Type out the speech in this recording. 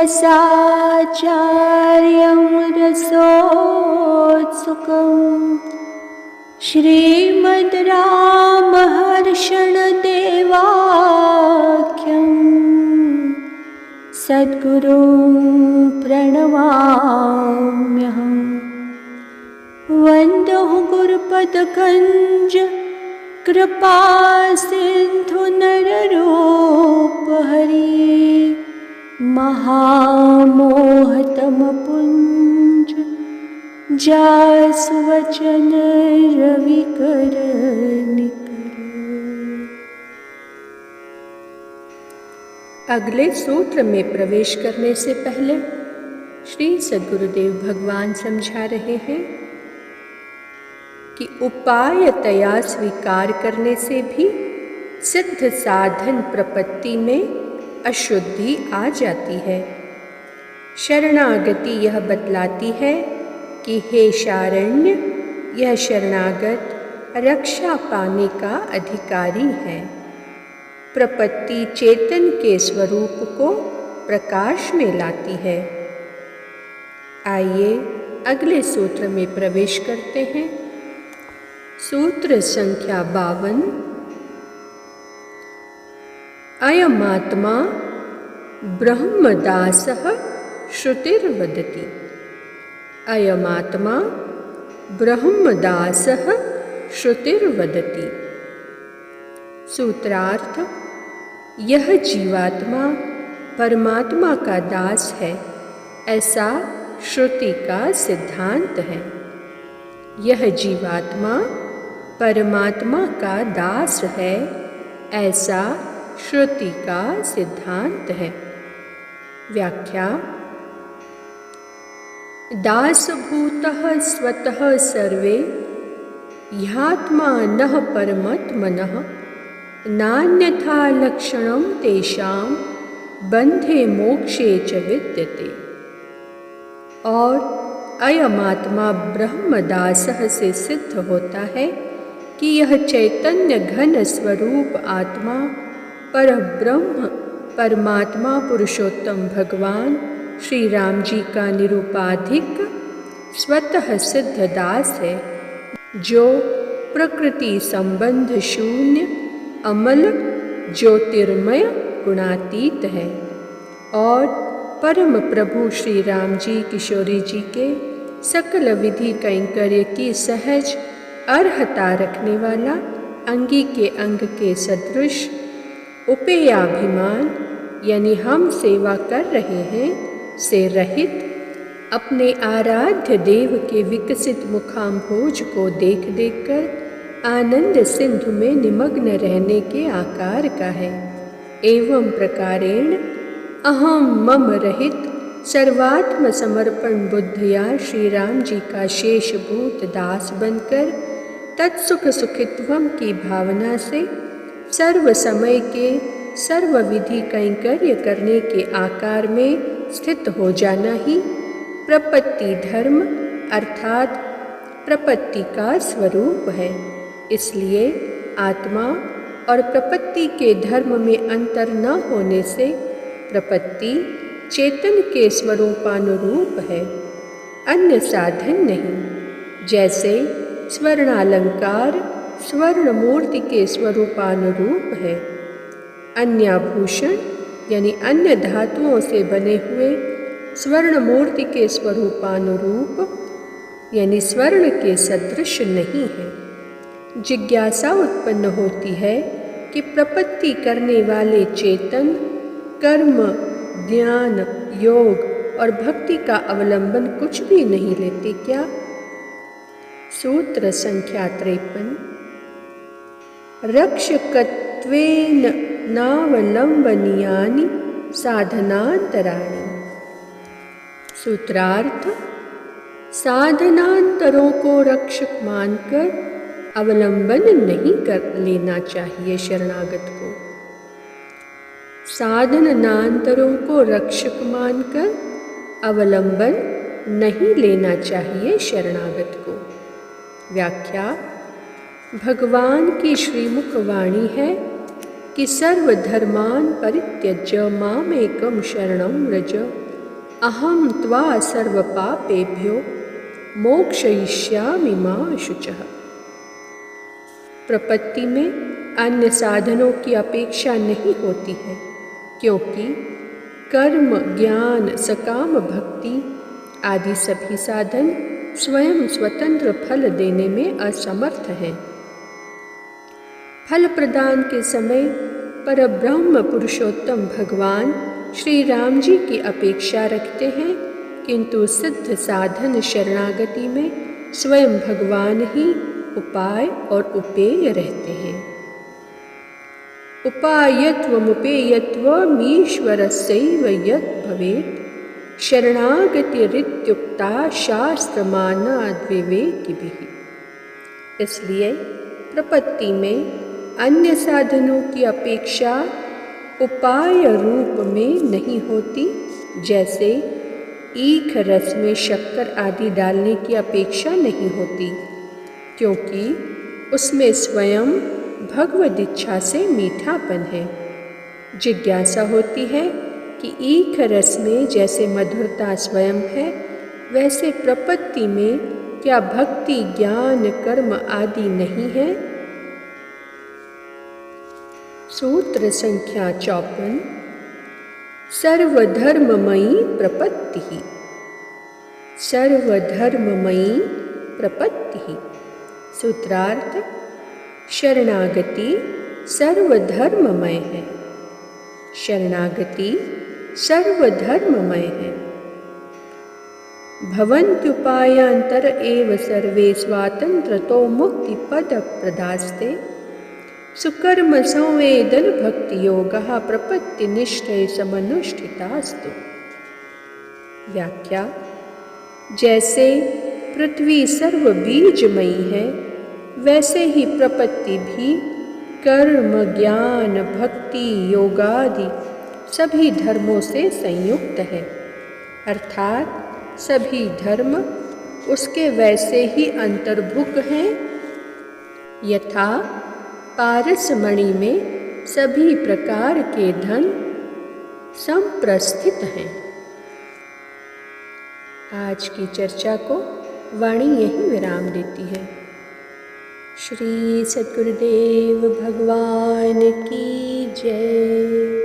रसाचार्यं रसोत्सुकम् श्रीमद् रामहर्षणदेवाख्यं सद्गुरुं प्रणमाम्यहम्। वन्दो गुरुपदकञ्ज कृपा सिन्धु नररूपहरि महामोहतमपुञ्ज जासु वचन रविकर निकर। अगले सूत्र में प्रवेश करने से पहले श्री सद्गुरुदेव भगवान समझा रहे हैं कि उपायतया स्वीकार करने से भी सिद्ध साधन प्रपत्ति में अशुद्धि आ जाती है। शरणागति यह बतलाती है कि हे शारण्य, यह शरणागत रक्षा पाने का अधिकारी है। प्रपत्ति चेतन के स्वरूप को प्रकाश में लाती है। आइए अगले सूत्र में प्रवेश करते हैं। सूत्र संख्या 52। अयमात्मा ब्रह्मदासः श्रुतिर्वदति। अयमात्मा ब्रह्मदासः श्रुतिर्वदति। सूत्रार्थ: यह जीवात्मा परमात्मा का दास है, ऐसा श्रुति का सिद्धांत है। यह जीवात्मा परमात्मा का दास है, ऐसा श्रुति का सिद्धांत है। व्याख्या: दासभूतः स्वतः सर्वे ह्यात्मा नः परमात्मनः नान्यथा लक्षणं तेषां बंधे मोक्षे च विद्यते। और अयमात्मा ब्रह्मदासः से सिद्ध होता है कि यह चैतन्य घन स्वरूप आत्मा परब्रह्म परमात्मा पुरुषोत्तम भगवान श्री राम जी का निरुपाधिक स्वतः सिद्ध दास है, जो प्रकृति संबंध शून्य अमल ज्योतिर्मय गुणातीत है और परम प्रभु श्री राम जी किशोरी जी के सकल विधि कैंकर्य की सहज अर्हता रखने वाला अंगी के अंग के सदृश उपेयाभिमान यानी हम सेवा कर रहे हैं से रहित अपने आराध्य देव के विकसित मुखाम्भोज को देख देखकर आनंद सिंधु में निमग्न रहने के आकार का है। एवं प्रकारेण अहम मम रहित सर्वात्म समर्पण बुद्धिया श्री राम जी का शेषभूत दास बनकर तत्सुख सुखित्वम की भावना से सर्व समय के सर्व विधि कैंकर्य करने के आकार में स्थित हो जाना ही प्रपत्ति धर्म अर्थात प्रपत्ति का स्वरूप है। इसलिए आत्मा और प्रपत्ति के धर्म में अंतर न होने से प्रपत्ति चेतन के स्वरूपानुरूप है, अन्य साधन नहीं। जैसे स्वर्णालंकार स्वर्ण मूर्ति के स्वरूपानुरूप है, अन्याभूषण यानी अन्य धातुओं से बने हुए स्वर्ण मूर्ति के स्वरूपानुरूप यानी स्वर्ण के सदृश नहीं है। जिज्ञासा उत्पन्न होती है कि प्रपत्ति करने वाले चेतन कर्म ज्ञान योग और भक्ति का अवलंबन कुछ भी नहीं लेते क्या? सूत्र संख्या 53। रक्षकत्वेन नावलंबनीयानि साधनांतराणि। सूत्रार्थ: साधनांतरों को रक्षक मानकर अवलंबन नहीं कर लेना चाहिए शरणागत को। साधनांतरों को रक्षक मानकर अवलंबन नहीं लेना चाहिए शरणागत को। व्याख्या: भगवान की श्रीमुख वाणी है कि सर्वधर्मान परित्यज्य मामेकं शरणं व्रज अहम त्वा सर्वपापेभ्यो मोक्षयिष्यामि मा शुचः। प्रपत्ति में अन्य साधनों की अपेक्षा नहीं होती है, क्योंकि कर्म, ज्ञान, सकाम भक्ति आदि सभी साधन स्वयं स्वतंत्र फल देने में असमर्थ हैं। फल प्रदान के समय परब्रह्म पुरुषोत्तम भगवान श्री राम जी की अपेक्षा रखते हैं, किंतु सिद्ध साधन शरणागति में स्वयं भगवान ही उपाय और उपेय रहते हैं। उपायत्वमुपेयत्वमीश्वरस्यैव यत् भवेत् शरणागतिरित्युक्ता शास्त्रमानाद्विवेकिभिः। इसलिए प्रपत्ति में अन्य साधनों की अपेक्षा उपाय रूप में नहीं होती, जैसे ईख रस में शक्कर आदि डालने की अपेक्षा नहीं होती, क्योंकि उसमें स्वयं भगवद इच्छा से मीठापन है। जिज्ञासा होती है कि ईख रस में जैसे मधुरता स्वयं है, वैसे प्रपत्ति में क्या भक्ति, ज्ञान, कर्म आदि नहीं है? सूत्र संख्या 54। सर्वधर्ममयी प्रपत्तिः। सर्वधर्ममयी प्रपत्तिः। सूत्रार्थ: शरणागति सर्वधर्ममय है। शरणागति सर्वधर्ममय है। भवन्त्युपायांतर एव सर्वे स्वातंत्रतो मुक्तिपदप्रदास्ते सुकर्म संवेदन भक्ति योगः प्रपत्तिनिष्ठै समनुष्ठितास्तु। व्याख्या: जैसे पृथ्वी सर्व बीजमयी है, वैसे ही प्रपत्ति भी कर्म, ज्ञान, भक्ति, योगादि सभी धर्मों से संयुक्त है, अर्थात सभी धर्म उसके वैसे ही अंतर्भुक हैं, यथा पारसमणि में सभी प्रकार के धन संप्रस्थित हैं। आज की चर्चा को वाणी यहीं विराम देती है। श्री सद्गुरुदेव भगवान की जय।